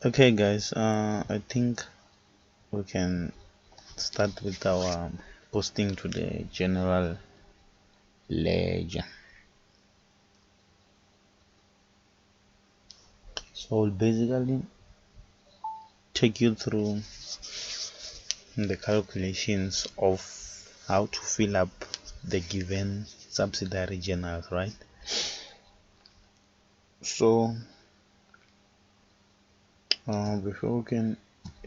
Okay, guys, I think we can start with our posting to the general ledger. So I'll basically take you through the calculations of how to fill up the given subsidiary journals, right? So before we can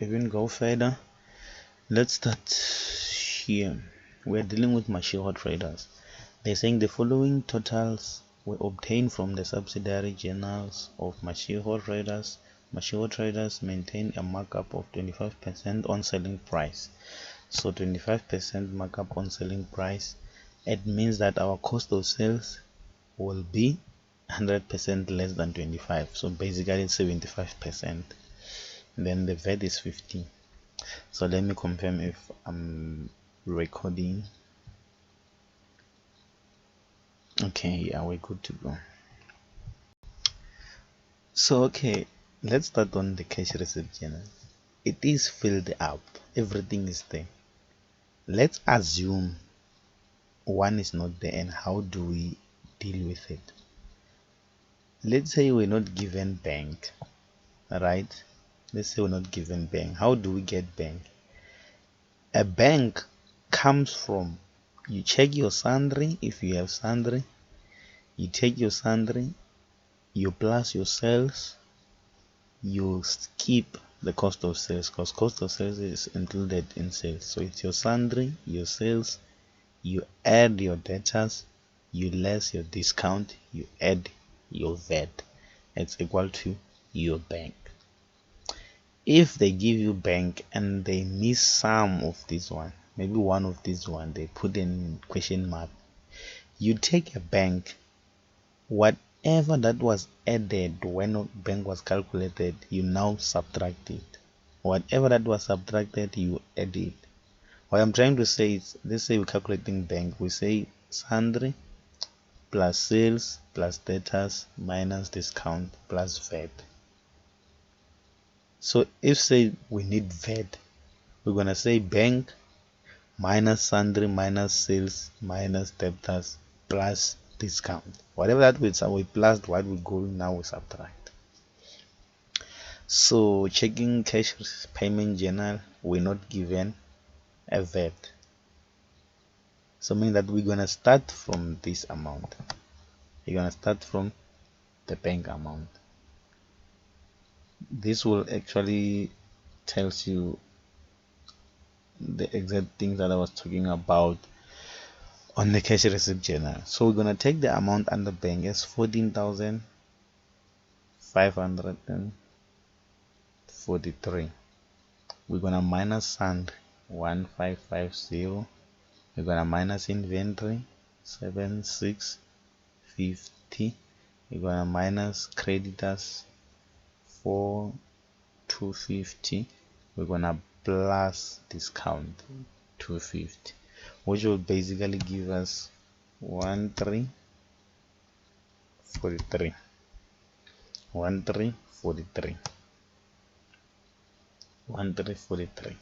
even go further, let's start here. We're dealing with Mashiro traders. They're saying the following totals were obtained from the subsidiary journals of Mashiro traders. Mashiro traders maintain a markup of 25% on selling price. So 25% markup on selling price. It means that our cost of sales will be 100% less than 25. So basically 75%. Then the VAT is 15. So let me confirm if I'm recording. Okay, yeah, we're good to go. So okay, let's start on the cash receipt journal. It is filled up, everything is there. Let's assume one is not there, and how do we deal with it? Let's say we're not given bank, right? Let's say we're not given bank. How do we get bank? A bank comes from, you check your sundry. If you have sundry, you take your sundry, you plus your sales, you skip the cost of sales because cost of sales is included in sales. So it's your sundry, your sales, you add your debtors, you less your discount, you add your VAT. It's equal to your bank. If they give you bank and they miss some of this one, maybe one of this one, they put in question mark, you take a bank, whatever that was added when bank was calculated, you now subtract it. Whatever that was subtracted, you add it. What I'm trying to say is, let's say we're calculating bank, we say sundry plus sales plus debtors minus discount plus VAT. So if say we need VAT, we're gonna say bank minus sundry minus sales minus debtors plus discount. Whatever that we plus what we go now we subtract. So checking cash payment journal, we're not given a VAT. So meaning that we're gonna start from this amount. You're gonna start from the bank amount. This will actually tells you the exact things that I was talking about on the cash receipt journal. So we're gonna take the amount under bank as 14,543. We're gonna minus sand 1550. We're gonna minus inventory 7650. We're gonna minus creditors 4250. We're gonna plus discount 250, which will basically give us 1343. 1343. 1343.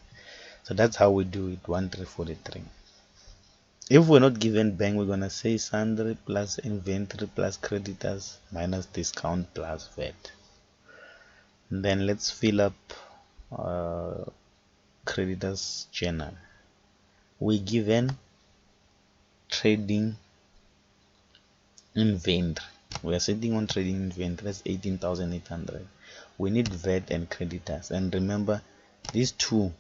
So that's how we do it. 1343. If we're not given bank, we're gonna say sundry plus inventory plus creditors minus discount plus VAT. And then let's fill up creditors journal. We given trading inventory. We are sitting on trading inventory. That's 18,800. We need VAT and creditors. And remember, these two,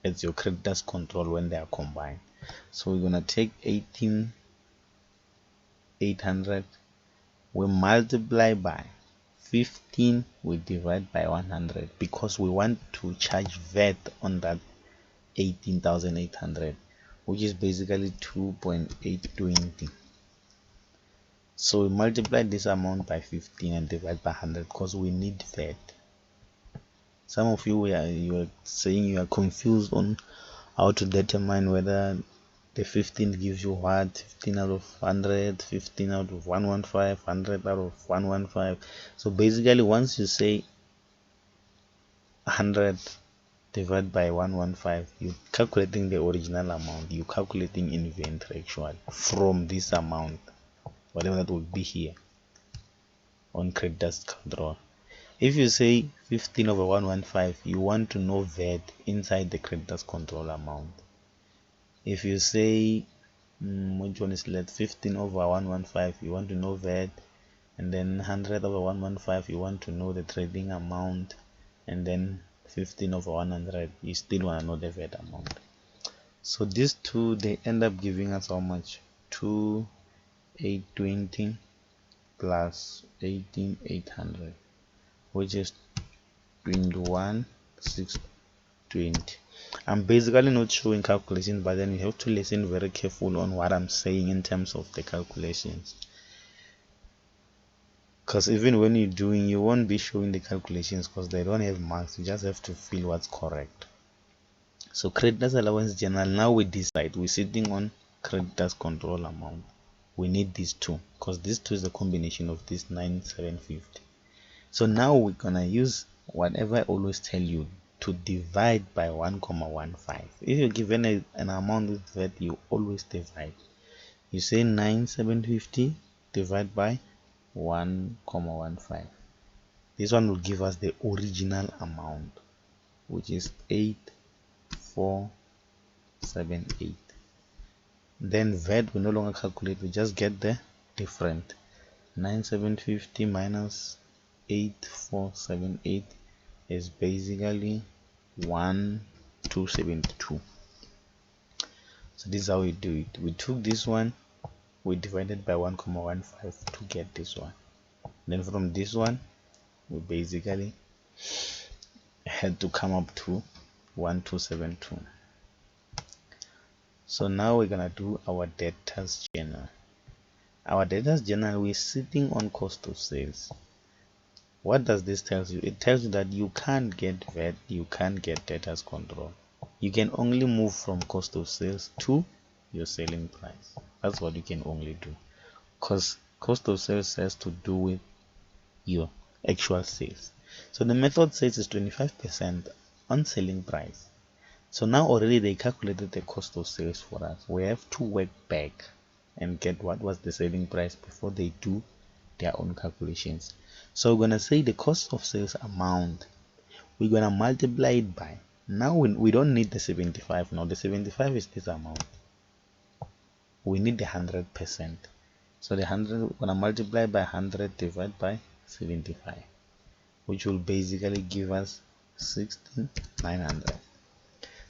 it's your creditors control when they are combined. So we're gonna take 18,800. We multiply by 15. We divide by 100 because we want to charge VAT on that 18,800, which is basically 2.820. So we multiply this amount by 15 and divide by 100 because we need VAT. Some of you are saying you are confused on how to determine whether the 15 gives you what, 15 out of 100, 15 out of 115, 100 out of 115. So basically once you say 100 divided by 115, you're calculating the original amount, you're calculating inventory actually from this amount, whatever that will be here on creditors control. If you say 15 over 115, you want to know VAT inside the creditors control amount. If you say which one is left, 15 over 115, you want to know VAT, and then 100 over 115, you want to know the trading amount, and then 15 over 100, you still want to know the VAT amount. So these two, they end up giving us how much? 2,820 plus 18,800, which is 21,620. I'm basically not showing calculations, but then you have to listen very careful on what I'm saying in terms of the calculations, because even when you're doing, you won't be showing the calculations because they don't have marks. You just have to feel what's correct. So creditors allowance general, now we decide we're sitting on creditors control amount. We need these two because these two is a combination of this 9,750. So now we're gonna use whatever I always tell you to divide by 1,15. If you're given an amount with that, you always divide. You say 9,750 divided by 1,15. This one will give us the original amount, which is 8,478. Then VAT we no longer calculate, we just get the different. 9,750 minus 8,478 is basically 1,272. So this is how we do it. We took this one, we divided by 1,15 to get this one. Then from this one, we basically had to come up to 1,272. So now we're gonna do our debtors journal. Our debtors journal, we're sitting on cost of sales. What does this tell you? It tells you that you can't get VAT, you can't get debtors control. You can only move from cost of sales to your selling price. That's what you can only do, because cost of sales has to do with your actual sales. So the method says it's 25% on selling price. So now already they calculated the cost of sales for us. We have to work back and get what was the selling price before they do their own calculations. So we're gonna say the cost of sales amount, we're gonna multiply it by, now we don't need the 75. Now the 75 is this amount, we need the 100%. So the 100 we're gonna multiply by 100 divided by 75, which will basically give us 16,900.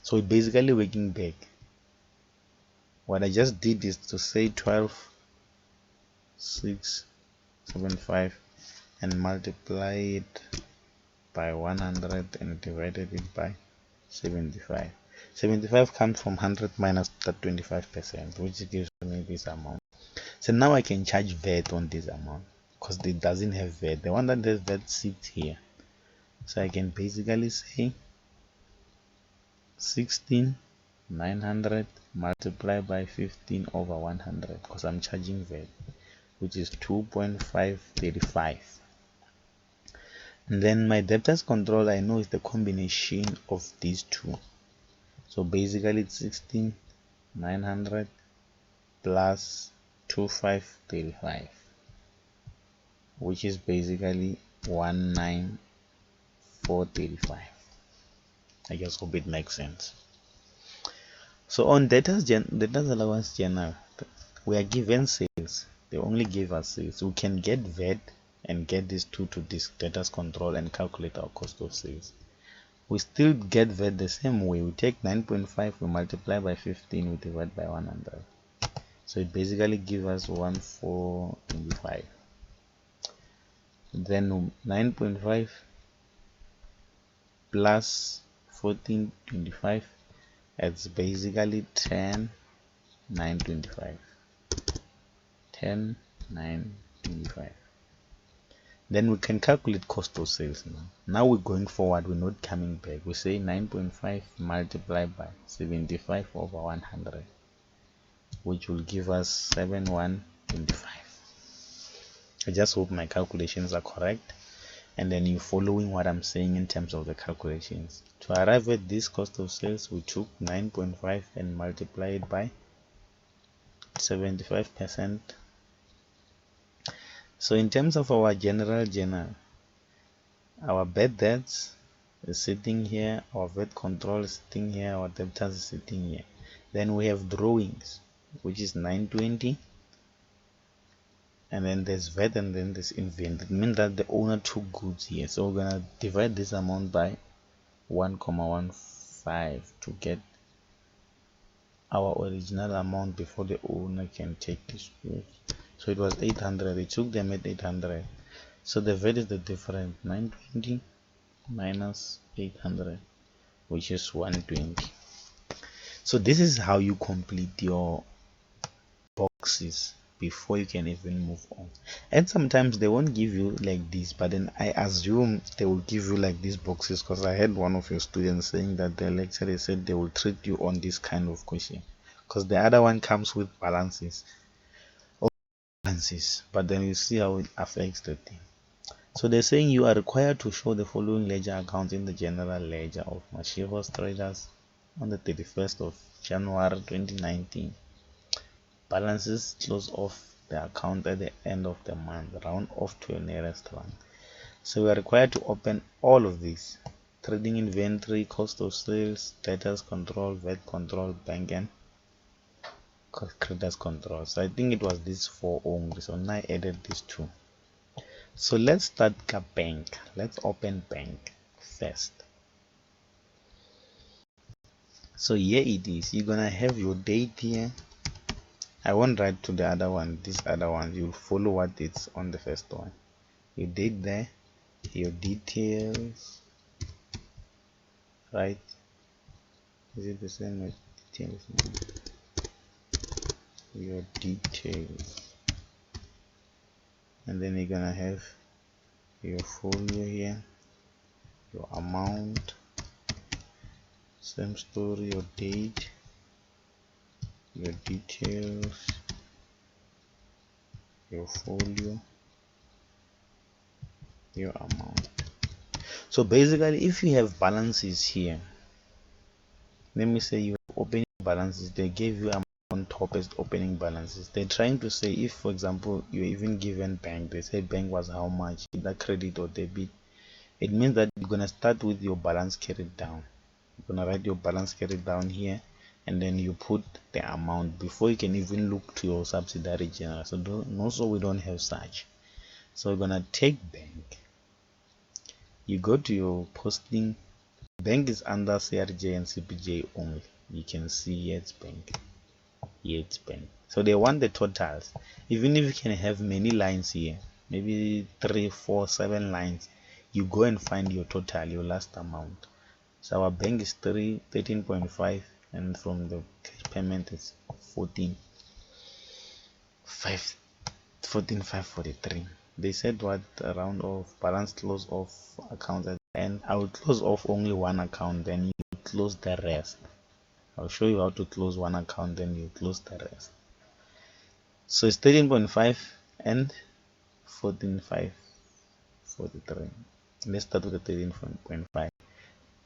So we're basically working back. What I just did is to say 12,675 and multiply it by 100 and divided it by 75. 75 comes from 100 minus that 25%, which gives me this amount. So now I can charge VAT on this amount because it doesn't have VAT. The one that has VAT sits here. So I can basically say 16,900 multiplied by 15 over 100, because I'm charging VAT, which is 2.535. And then my debtors control, I know is the combination of these two. So basically it's 16,900 plus 2,535, which is basically 19,435. I just hope it makes sense. So on debtors allowance journal, we are given sales. They only give us sales. We can get VAT and get these two to this debtors control and calculate our cost of sales. We still get VAT the same way. We take 9.5, we multiply by 15, we divide by 100. So it basically gives us 1,425. Then 9.5 plus 1425, it's basically 10,925. 10,925. Then we can calculate cost of sales now. Now we're going forward, we're not coming back. We say 9.5 multiplied by 75 over 100, which will give us 7,125. I just hope my calculations are correct. and then you're following what I'm saying in terms of the calculations. To arrive at this cost of sales, we took 9.5 and multiplied by 75%. So in terms of our general journal, our bad debts is sitting here, our VAT control is sitting here, our debtors is sitting here. Then we have drawings, which is 920, and then there's VAT, and then there's inventory. It means that the owner took goods here. So we're gonna divide this amount by 1,15 to get our original amount before the owner can take this goods. So it was 800. It took them at 800. So the VAT is the difference, 920 minus 800, which is 120. So this is how you complete your boxes before you can even move on. And sometimes they won't give you like this, but then I assume they will give you like these boxes, because I had one of your students saying that the lecturer said they will treat you on this kind of question, because the other one comes with balances, but then you see how it affects the thing. So they're saying you are required to show the following ledger accounts in the general ledger of Mashivos Traders on the 31st of January 2019. Balances close off the account at the end of the month, round off to your nearest one. So we are required to open all of these: trading inventory, cost of sales, debtors control, VAT control, bank and creditors control. So I think it was these four only, so now I added these two. So let's start bank. Let's open bank first. So here it is. You're gonna have your date here. I won't write to the other one, this other one. You'll follow what it's on the first one. Your date there, your details, right? Is it the same with details? Your details, and then you're gonna have your folio here, your amount, same story, your date, your details, your folio, your amount. So basically, if you have balances here, let me say you open balances, they gave you on top as opening balances. They're trying to say, if for example you're even given bank, they say bank was how much, either credit or debit, it means that you're gonna start with your balance carried down. You're gonna write your balance carried down here, and then you put the amount before you can even look to your subsidiary general. So also we don't have such. So we're gonna take bank. You go to your posting. Bank is under CRJ and CPJ only. You can see here it's bank. Here it's bank. So they want the totals. Even if you can have many lines here, maybe 3, 4, 7 lines, you go and find your total, your last amount. So our bank is 13.5, and from the cash payment it's 14,543. They said what round of balance close off account at the end. I will close off only one account, then you close the rest. I'll show you how to close one account, then you close the rest. So it's 13.5 and 14,543. Let's start with the 13.5.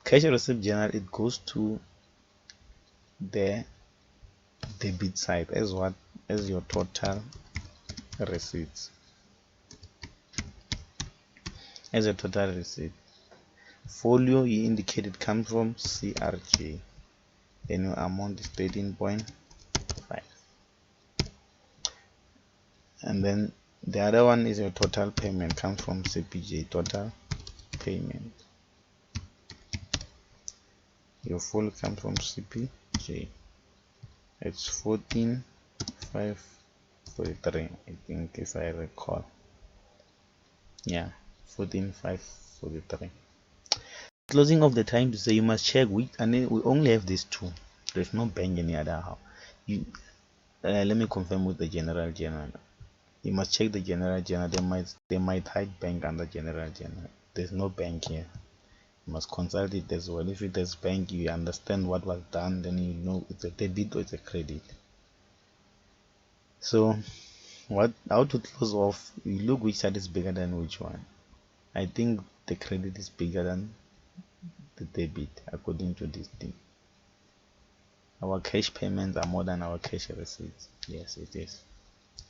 Cash receipt journal, it goes to the debit side as what, as your total receipts, as a total receipt. Folio, you indicated, comes from CRJ, then your amount is 13.5, and then the other one is your total payment, comes from CPJ, total payment. Your full comes from CPJ, it's 14,543, I think, if I recall. Yeah, 14,543. Closing of the time to say you must check which, and then we only have these two. There's no bank any other how. You let me confirm with the general journal. You must check the general journal. They might hide bank under general journal. There's no bank here. You must consult it as well. If it is bank, you understand what was done, then you know it's a debit or it's a credit. So how to close off, you look which side is bigger than which one. I think the credit is bigger than the debit according to this thing. Our cash payments are more than our cash receipts. Yes, it is.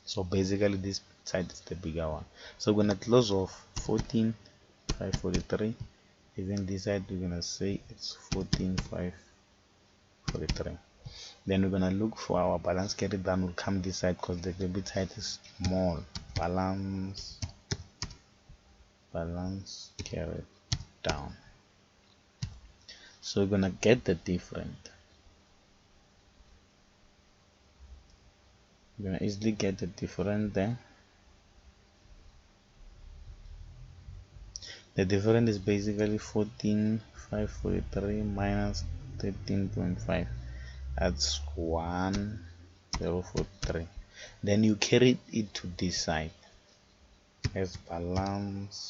So basically this side is the bigger one. So we're gonna close off 14,543. Even this side we're gonna say it's 14,543. Then we're gonna look for our balance carried down will come this side because the debit side is small. Balance carried down. So we're gonna get the difference. We're gonna easily get the difference there. The difference is basically 14,543 minus 13.5. That's 1,043. Then you carry it to this side as balance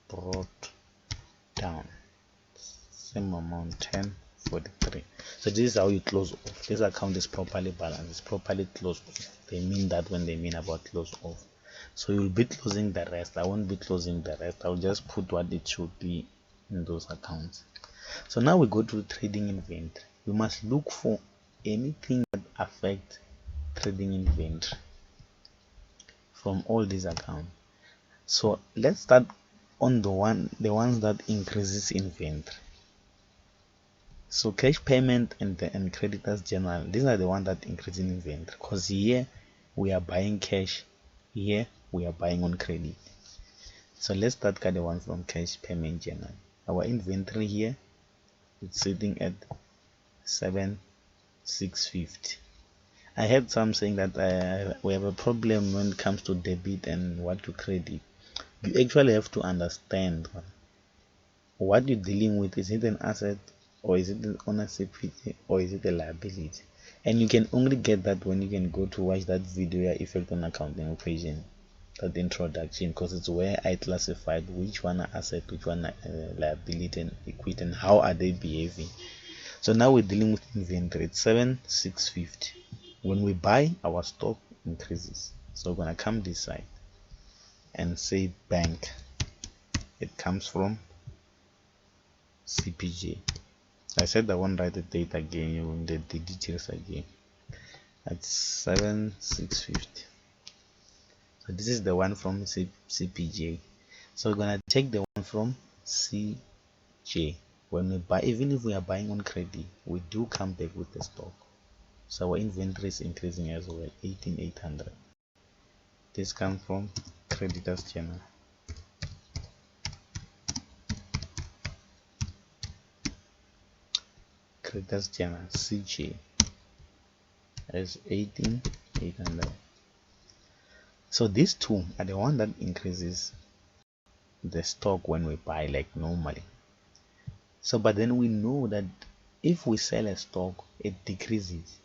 brought down, same amount, 1043. So this is how you close off. This account is properly balanced, it's properly closed off. They mean that when they mean about close off. So you'll be closing the rest. I won't be closing the rest. I'll just put what it should be in those accounts. So now we go to trading inventory. We must look for anything that affects trading inventory from all these accounts. So let's start on the ones that increases inventory. So cash payment and creditors journal, these are the ones that increase in inventory, because here we are buying cash, here we are buying on credit. So let's start at the one from cash payment journal. Our inventory here it's sitting at 7,650. I heard some saying that we have a problem when it comes to debit and what to credit. You actually have to understand what you're dealing with. Is it an asset, or is it an ownership, or is it a liability? And you can only get that when you can go to watch that video, effect on accounting equation, that introduction, because it's where I classified which one are asset, which one are liability and equity, and how are they behaving. So now we're dealing with inventory. It's 7,650. When we buy, our stock increases. So we're gonna come this side and say bank. It comes from CPJ. I said I won't write the date again, you will the details again. That's 7,650. So this is the one from CPJ. So we're gonna take the one from CJ. When we buy, even if we are buying on credit, we do come back with the stock. So our inventory is increasing as well, 18,800. This comes from creditors journal. Creditors journal CJ as 18,800. So these two are the one that increases the stock when we buy, like normally. So but then we know that if we sell a stock, it decreases.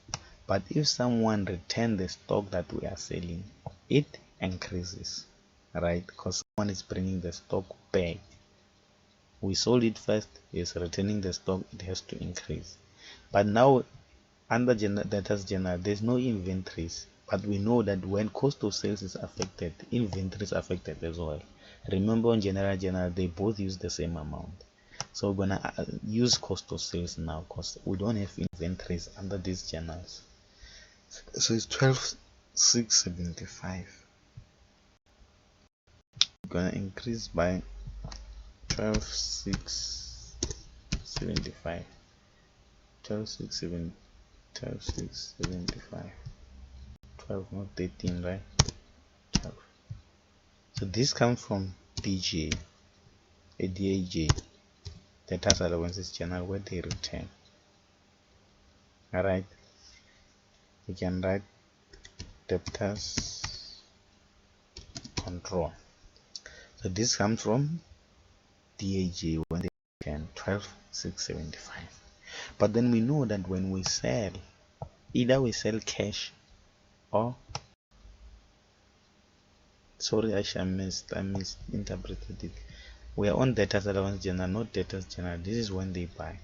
But if someone return the stock that we are selling, it increases, right? Because someone is bringing the stock back. We sold it first, is returning the stock, it has to increase. But now under debtors journal, there's no inventories, but we know that when cost of sales is affected, inventory is affected as well. Remember, on general journal they both use the same amount. So we're gonna use cost of sales now because we don't have inventories under these journals. So it's 12,675. We're gonna increase by 12,675. 12,675. 12, not 13, right? 12. So this comes from DJ, a DAJ, the tax allowances channel, where they return. Alright, you can write debtors control. So this comes from DAJ when they return 12,675. But then we know that when we sell, either we sell cash or sorry, I misinterpreted it. We are on debtors allowance journal, not debtors journal. This is when they buy.